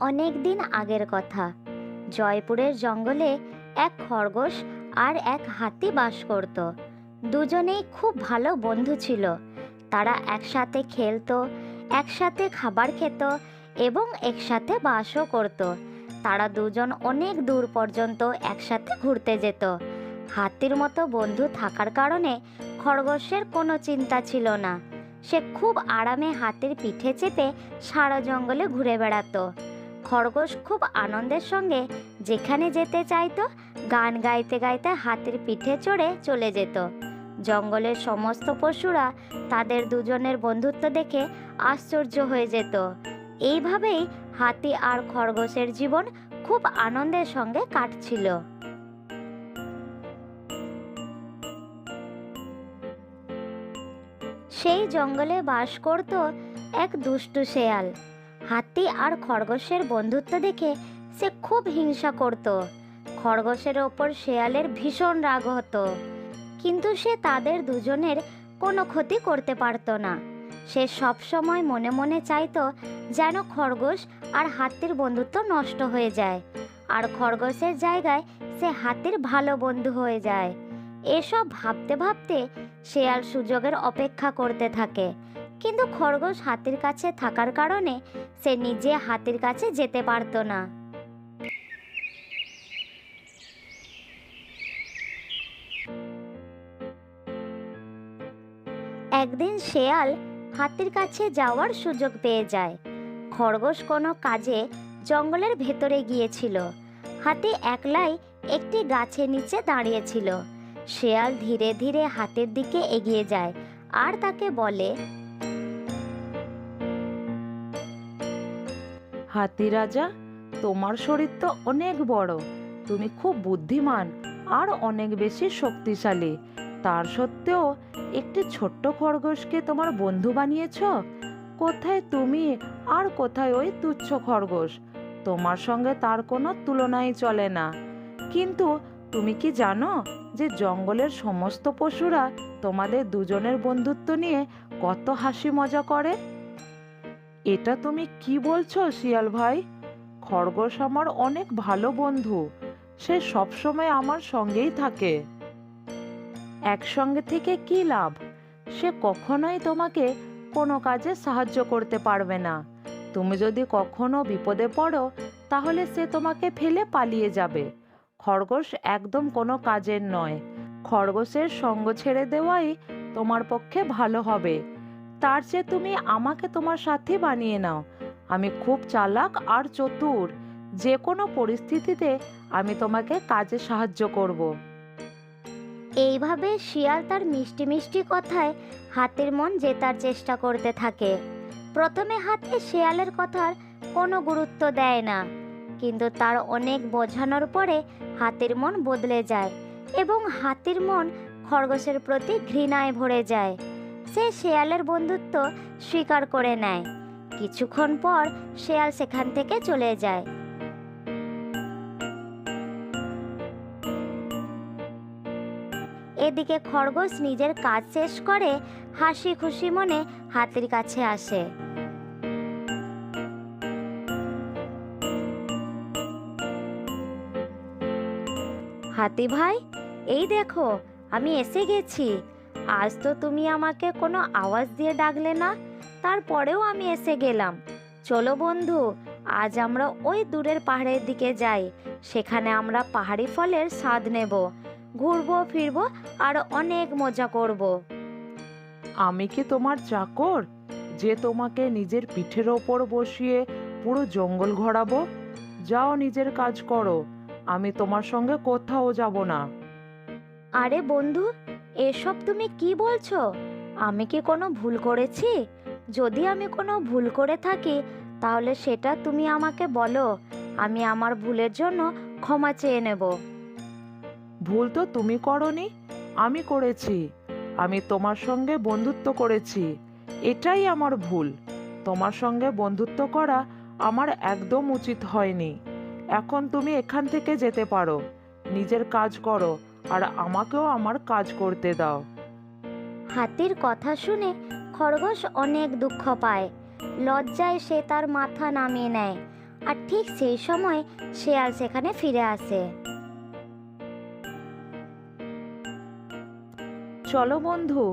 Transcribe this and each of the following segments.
অনেক দিন আগের কথা। জয়পুরের জঙ্গলে এক খরগোশ আর এক হাতি বাস করত। দুজনেই খুব ভালো বন্ধু ছিল। তারা একসাথে খেলতো, একসাথে খাবার খেত এবং একসাথে বাসও করত। তারা দুজন অনেক দূর পর্যন্ত একসাথে ঘুরতে যেত। হাতির মতো বন্ধু থাকার কারণে খরগোশের কোনো চিন্তা ছিল না। সে খুব আরামে হাতির পিঠে চেপে সারা জঙ্গলে ঘুরে বেড়াতো। খরগোশ খুব আনন্দের সঙ্গে যেখানে যেতে চাইতো গান গাইতে গাইতে হাতির পিঠে চড়ে চলে যেত। জঙ্গলের সমস্ত পশুরা তাদের দুজনের বন্ধুত্ব দেখে আশ্চর্য হয়ে যেত। এইভাবেই হাতি আর খরগোশের জীবন খুব আনন্দের সঙ্গে কাটছিল। সেই জঙ্গলে বাস করত এক দুষ্টু শেয়াল। হাতি আর খরগোশের বন্ধুত্ব দেখে সে খুব হিংসা করত। খরগোশের ওপর শেয়ালের ভীষণ রাগ হতো, কিন্তু সে তাদের দুজনের কোনো ক্ষতি করতে পারত না। সে সব সময় মনে মনে চাইতো যেন খরগোশ আর হাতির বন্ধুত্ব নষ্ট হয়ে যায়, আর খরগোশের জায়গায় সে হাতির ভালো বন্ধু হয়ে যায়। এসব ভাবতে ভাবতে শেয়াল সুযোগের অপেক্ষা করতে থাকে, কিন্তু খরগোশ হাতির কাছে থাকার কারণে সে নিজে হাতির কাছে যেতে পারত না। একদিন শেয়াল হাতির কাছে যাওয়ার সুযোগ পেয়ে যায়। খরগোশ কোনো কাজে জঙ্গলের ভেতরে গিয়েছিল। হাতি একলাই একটি গাছের নিচে দাঁড়িয়েছিল। শেয়াল ধীরে ধীরে হাতির দিকে এগিয়ে যায় আর তাকে বলে, হাতি রাজা, তোমার শরীর তো অনেক বড়, তুমি খুব বুদ্ধিমান আর অনেক বেশি শক্তিশালী। তার সত্ত্বেও একটি ছোট্ট খরগোশকে তোমার বন্ধু বানিয়েছ। কোথায় তুমি আর কোথায় ওই তুচ্ছ খরগোশ? তোমার সঙ্গে তার কোনো তুলনাই চলে না। কিন্তু তুমি কি জানো যে জঙ্গলের সমস্ত পশুরা তোমাদের দুজনের বন্ধুত্ব নিয়ে কত হাসি মজা করে? এটা তুমি কি বলছো শিয়াল ভাই? খরগোশ আমার অনেক ভালো বন্ধু, সে সবসময় আমার সঙ্গেই থাকে। একসঙ্গে থেকে কি লাভ? সে কখনোই তোমাকে কোনো কাজে সাহায্য করতে পারবে না। তুমি যদি কখনো বিপদে পড়ো তাহলে সে তোমাকে ফেলে পালিয়ে যাবে। খরগোশ একদম কোনো কাজের নয়। খরগোশের সঙ্গ ছেড়ে দেওয়াই তোমার পক্ষে ভালো হবে। তার চেয়ে তুমি আমাকে তোমার সাথী বানিয়ে নাও। আমি খুব চালাক আর চতুর। যে কোনো পরিস্থিতিতে আমি তোমাকে কাজে সাহায্য করব। এইভাবে শিয়াল তার মিষ্টি মিষ্টি কথায় হাতির মন জেতার চেষ্টা করতে থাকে। প্রথমে হাতি শিয়ালের কথার কোনো গুরুত্ব দেয় না, কিন্তু তার অনেক বোঝানোর পরে হাতির মন বদলে যায় এবং হাতির মন খরগোশের প্রতি ঘৃণায় ভরে যায়। সে শেয়ালের বন্ধুত্ব স্বীকার করে নেয়। কিছুক্ষণ পর শেয়াল সেখান থেকে চলে যায়। এদিকে খরগোশ নিজের কাজ শেষ করে হাসি খুশি মনে হাতির কাছে আসে। হাতি ভাই, এই দেখো আমি এসে গেছি। আজ তো তুমি আমাকে কোনো আওয়াজ দিয়ে ডাকলে না, তারপরেও আমি এসে গেলাম। চলো বন্ধু, আজ আমরা ওই দূরের পাহাড়ের দিকে যাই। সেখানে আমরা পাহাড়ি ফলের স্বাদ নেব, ঘুরবো ফিরবো আর অনেক মজা করব। আমি কি তোমার চাকর যে তোমাকে নিজের পিঠের ওপর বসিয়ে পুরো জঙ্গল ঘোরাবো? যাও, নিজের কাজ করো। আমি তোমার সঙ্গে কোথাও যাব না। আরে বন্ধু, এসব তুমি কি বলছো? আমি কি কোনো ভুল করেছি? যদি আমি কোনো ভুল করে থাকি তাহলে সেটা তুমি আমাকে বলো। আমি আমার ভুলের জন্য ক্ষমা চেয়ে নেব। ভুল তো তুমি করনি, আমি করেছি। আমি তোমার সঙ্গে বন্ধুত্ব করেছি, এটাই আমার ভুল। তোমার সঙ্গে বন্ধুত্ব করা আমার একদম উচিত হয়নি। এখন তুমি এখান থেকে যেতে পারো। নিজের কাজ করো আর আমাকেও আমার কাজ করতে দাও। হাতির কথা শুনে খরগোশ অনেক দুঃখ পায়। লজ্জায় সে তার মাথা নামিয়ে নেয় আর ঠিক সেই সময় শিয়াল সেখানে ফিরে আসে। চলো বন্ধু,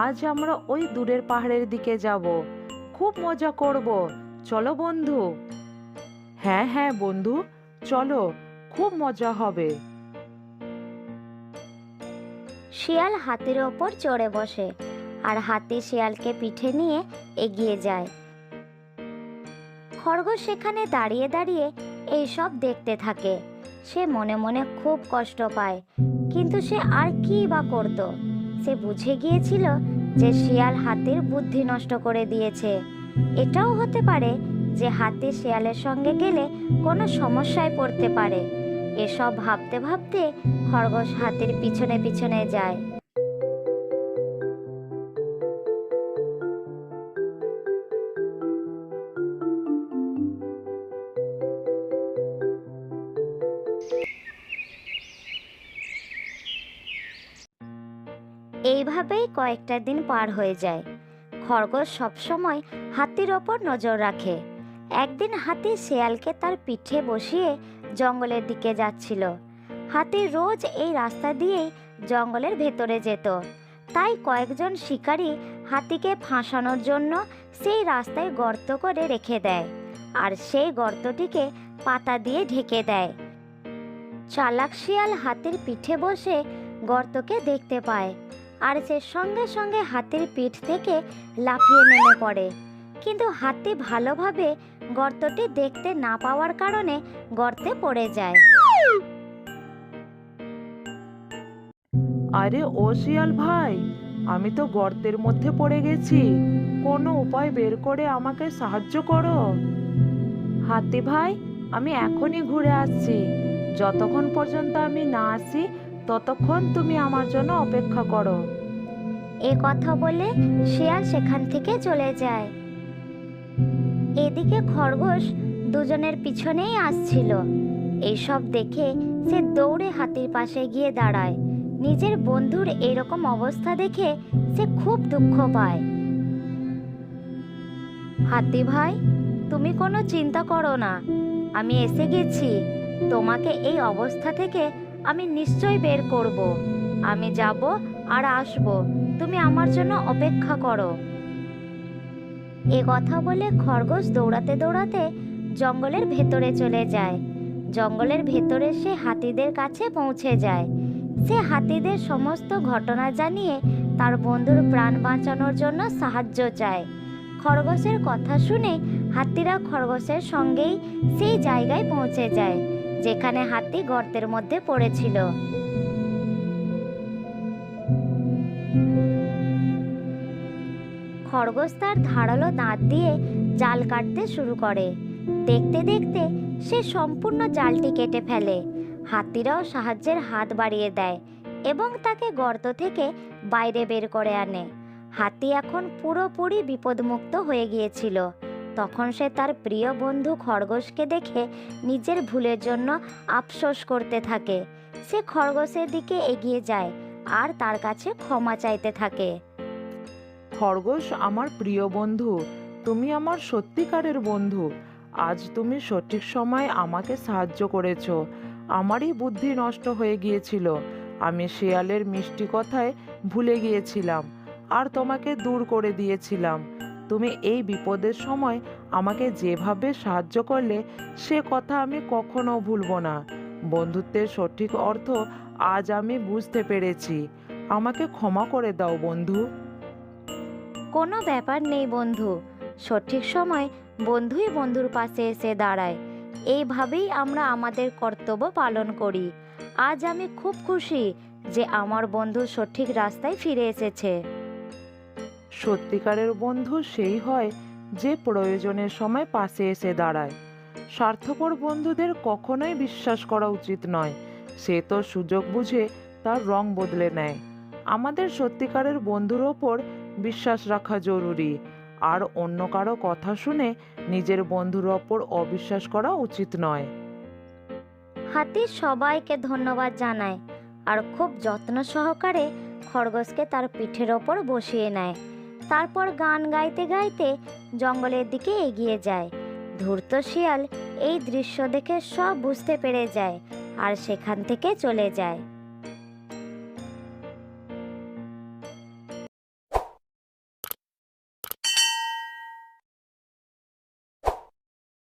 আজ আমরা ওই দূরের পাহাড়ের দিকে যাব, খুব মজা করব। চলো বন্ধু। হ্যাঁ হ্যাঁ বন্ধু, চলো, খুব মজা হবে। শিয়াল হাতির ওপর চড়ে বসে আর হাতি শিয়ালকে পিঠে নিয়ে এগিয়ে যায়। খরগোশ সেখানে দাঁড়িয়ে দাঁড়িয়ে এইসব দেখতে থাকে। সে মনে মনে খুব কষ্ট পায়, কিন্তু সে আর কি বা করত। সে বুঝে গিয়েছিল যে শিয়াল হাতির বুদ্ধি নষ্ট করে দিয়েছে। এটাও হতে পারে যে হাতি শিয়ালের সঙ্গে গেলে কোনো সমস্যায় পড়তে পারে। এসব ভাবতে ভাবতে খরগোশ হাতির পিছনে পিছনে যায়। এইভাবেই কয়েকটা দিন পার হয়ে যায়। খরগোশ সবসময় হাতির ওপর নজর রাখে। একদিন হাতি শিয়ালকে তার পিঠে বসিয়ে জঙ্গলের দিকে যাচ্ছিল। হাতি রোজ এই রাস্তা দিয়েই জঙ্গলের ভেতরে যেত। তাই কয়েকজন শিকারী হাতিকে ফাঁসানোর জন্য সেই রাস্তায় গর্ত করে রেখে দেয়, আর সেই গর্তটিকে পাতা দিয়ে ঢেকে দেয়। চালাক শিয়াল হাতির পিঠে বসে গর্তকে দেখতে পায়, আর সে সঙ্গে সঙ্গে হাতির পিঠ থেকে লাফিয়ে নেমে পড়ে। কিন্তু হাতি ভালোভাবে গর্তটি দেখতে না পাওয়ার কারণে গর্তে পড়ে যায়। আরে ও শিয়াল ভাই, আমি তো গর্তের মধ্যে পড়ে গেছি, কোনো উপায় বের করে আমাকে সাহায্য করো। হাতি ভাই, আমি এখনই ঘুরে আসছি, যতক্ষণ পর্যন্ত আমি না আসি ততক্ষণ তুমি আমার জন্য অপেক্ষা করো। এ কথা বলে শিয়াল সেখান থেকে চলে যায়। এদিকে খরগোশ দুজনের পিছনেই আসছিল। এইসব দেখে সে দৌড়ে হাতির পাশে গিয়ে দাঁড়ায়। নিজের বন্ধুর এরকম অবস্থা দেখে সে খুব দুঃখ পায়। হাতি ভাই, তুমি কোনো চিন্তা করো না, আমি এসে গেছি। তোমাকে এই অবস্থা থেকে আমি নিশ্চয়ই বের করব। আমি যাব আর আসব, তুমি আমার জন্য অপেক্ষা করো। এ কথা বলে খরগোশ দৌড়াতে দৌড়াতে জঙ্গলের ভেতরে চলে যায়। জঙ্গলের ভেতরে সে হাতিদের কাছে পৌঁছে যায়। সে হাতিদের সমস্ত ঘটনা জানিয়ে তার বন্ধুর প্রাণ বাঁচানোর জন্য সাহায্য চায়। খরগোশের কথা শুনে হাতিরা খরগোশের সঙ্গেই সেই জায়গায় পৌঁছে যায় যেখানে হাতি গর্তের মধ্যে পড়েছিল। খরগোশ তার ধারালো দাঁত দিয়ে জাল কাটতে শুরু করে। দেখতে দেখতে সে সম্পূর্ণ জালটি কেটে ফেলে। হাতিরাও সাহায্যের হাত বাড়িয়ে দেয় এবং তাকে গর্ত থেকে বাইরে বের করে আনে। হাতি এখন পুরোপুরি বিপদমুক্ত হয়ে গিয়েছিল। তখন সে তার প্রিয় বন্ধু খরগোশকে দেখে নিজের ভুলের জন্য আফসোস করতে থাকে। সে খরগোশের দিকে এগিয়ে যায় আর তার কাছে ক্ষমা চাইতে থাকে। খরগোশ আমার প্রিয় বন্ধু, তুমি আমার সত্যিকারের বন্ধু। আজ তুমি সঠিক সময় আমাকে সাহায্য করেছো। আমারই বুদ্ধি নষ্ট হয়ে গিয়েছিল, আমি শিয়ালের মিষ্টি কথায় ভুলে গিয়েছিলাম আর তোমাকে দূর করে দিয়েছিলাম। তুমি এই বিপদের সময় আমাকে যেভাবে সাহায্য করলে সে কথা আমি কখনো ভুলবো না। বন্ধুত্বের সঠিক অর্থ আজ আমি বুঝতে পেরেছি। আমাকে ক্ষমা করে দাও বন্ধু। কোনো ব্যাপার নেই বন্ধু, সঠিক সময় বন্ধুই বন্ধুর পাশে এসে দাঁড়ায়। এইভাবেই আমরা আমাদের কর্তব্য পালন করি। আজ আমি খুব খুশি যে আমার বন্ধু সঠিক রাস্তায় ফিরে এসেছে। সত্যিকারের বন্ধু সেই হয় যে প্রয়োজনের সময় পাশে এসে দাঁড়ায়। স্বার্থপর বন্ধুদের কখনোই বিশ্বাস করা উচিত নয়, সে তো সুযোগ বুঝে তার রং বদলে নেয়। আমাদের সত্যিকারের বন্ধুর ওপর বিশ্বাস রাখা জরুরি, আর অন্য কারো কথা শুনে নিজের বন্ধুর ওপর অবিশ্বাস করা উচিত নয়। হাতি সবাইকে ধন্যবাদ জানায় আর খুব যত্ন সহকারে খরগোশকে তার পিঠের ওপর বসিয়ে নেয়। তারপর গান গাইতে গাইতে জঙ্গলের দিকে এগিয়ে যায়। ধূর্ত শিয়াল এই দৃশ্য দেখে সব বুঝতে পেরে যায় আর সেখান থেকে চলে যায়।